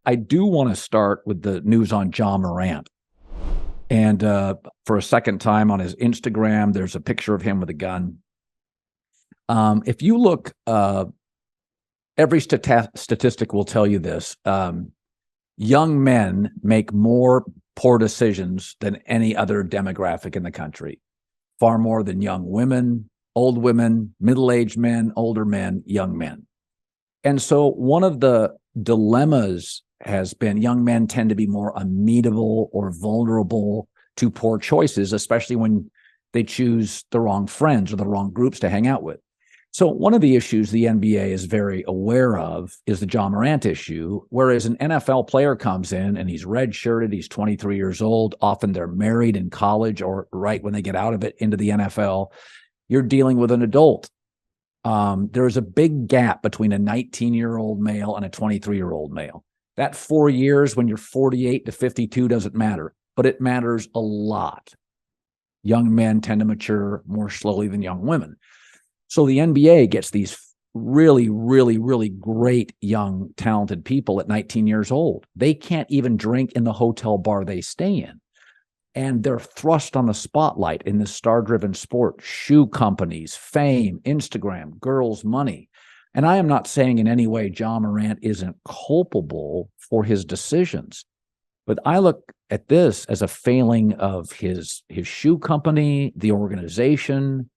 I do want to start with the news on Ja Morant. And for a second time on his Instagram, there's a picture of him with a gun. If you look, every statistic will tell you this. Young men make more poor decisions than any other demographic in the country, far more than young women, old women, middle-aged men, older men, young men. And so one of the dilemmas has been young men tend to be more amenable or vulnerable to poor choices, especially when they choose the wrong friends or the wrong groups to hang out with. So one of the issues the NBA is very aware of is the Ja Morant issue, whereas an NFL player comes in and he's red-shirted, he's 23 years old, often they're married in college or right when they get out of it into the NFL, you're dealing with an adult. There's a big gap between a 19-year-old male and a 23-year-old male. That 4 years when you're 48 to 52 doesn't matter, but it matters a lot. Young men tend to mature more slowly than young women. So the NBA gets these really, really, really great young, talented people at 19 years old. They can't even drink in the hotel bar they stay in. And they're thrust on the spotlight in this star-driven sport, shoe companies, fame, Instagram, girls, money. And I am not saying in any way Ja Morant isn't culpable for his decisions, but I look at this as a failing of his shoe company, the organization,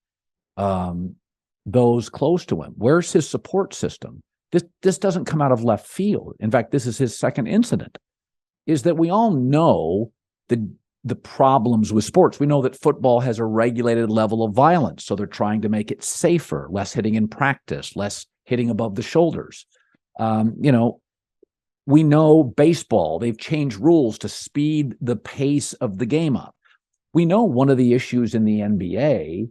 those close to him. Where's his support system? This doesn't come out of left field. In fact, this is his second incident, is that we all know the problems with sports. We know that football has a regulated level of violence, so they're trying to make it safer, less hitting in practice, less hitting above the shoulders. We know baseball, they've changed rules to speed the pace of the game up. We know one of the issues in the NBA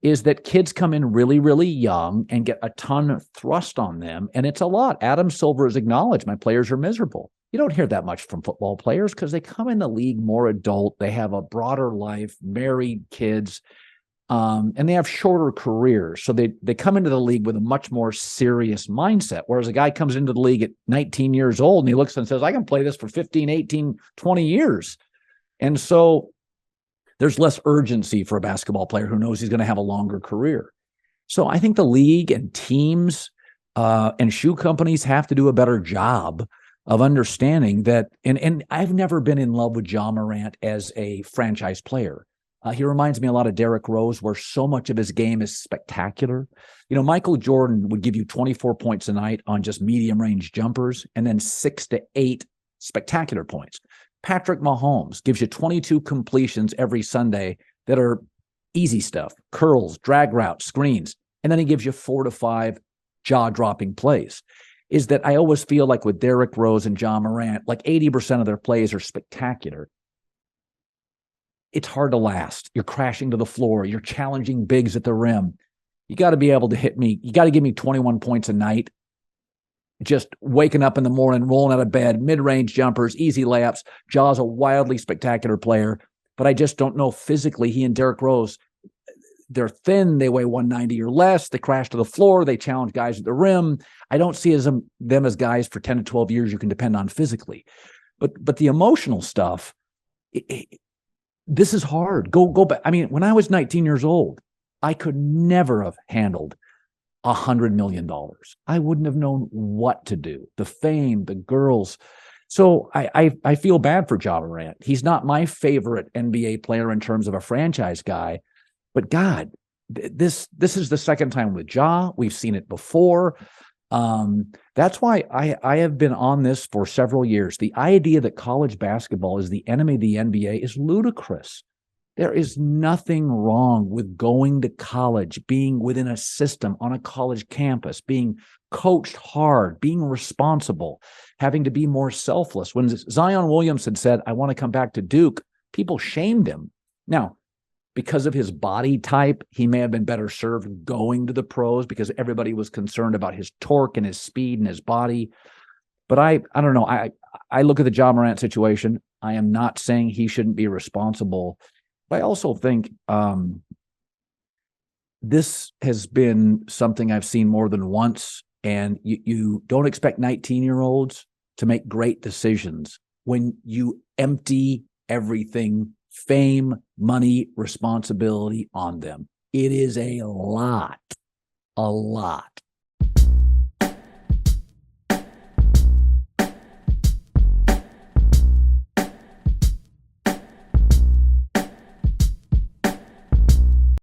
is that kids come in really, really young and get a ton thrust on them, and it's a lot. Adam Silver has acknowledged my players are miserable. You don't hear that much from football players because they come in the league more adult. They have a broader life, married kids, and they have shorter careers. So they come into the league with a much more serious mindset, whereas a guy comes into the league at 19 years old and he looks and says, I can play this for 15, 18, 20 years. And so there's less urgency for a basketball player who knows he's going to have a longer career. So I think the league and teams and shoe companies have to do a better job of understanding that, and I've never been in love with Ja Morant as a franchise player. He reminds me a lot of Derrick Rose, where so much of his game is spectacular. Michael Jordan would give you 24 points a night on just medium-range jumpers and then 6 to 8 spectacular points. Patrick Mahomes gives you 22 completions every Sunday that are easy stuff, curls, drag routes, screens, and then he gives you 4 to 5 jaw-dropping plays. Is that I always feel like with Derrick Rose and Ja Morant, like 80% of their plays are spectacular. It's hard to last. You're crashing to the floor. You're challenging bigs at the rim. You got to be able to hit me. You got to give me 21 points a night. Just waking up in the morning, rolling out of bed, mid-range jumpers, easy layups. Ja's a wildly spectacular player, but I just don't know physically. He and Derrick Rose, they're thin. They weigh 190 or less. They crash to the floor. They challenge guys at the rim. I don't see them as guys for 10 to 12 years you can depend on physically. But the emotional stuff, this is hard. Go back. I mean, when I was 19 years old, I could never have handled $100 million. I wouldn't have known what to do. The fame, the girls. So I feel bad for Ja Morant. He's not my favorite NBA player in terms of a franchise guy, but God, this is the second time with Ja. We've seen it before. That's why I have been on this for several years. The idea that college basketball is the enemy of the NBA is ludicrous. There is nothing wrong with going to college, being within a system on a college campus, being coached hard, being responsible, having to be more selfless. When Zion Williamson said, I want to come back to Duke, people shamed him. Now, because of his body type, he may have been better served going to the pros because everybody was concerned about his torque and his speed and his body. But I don't know. I look at the Ja Morant situation. I am not saying he shouldn't be responsible. But I also think this has been something I've seen more than once. And you don't expect 19-year-olds to make great decisions when you empty everything, fame, money, responsibility on them. It is a lot.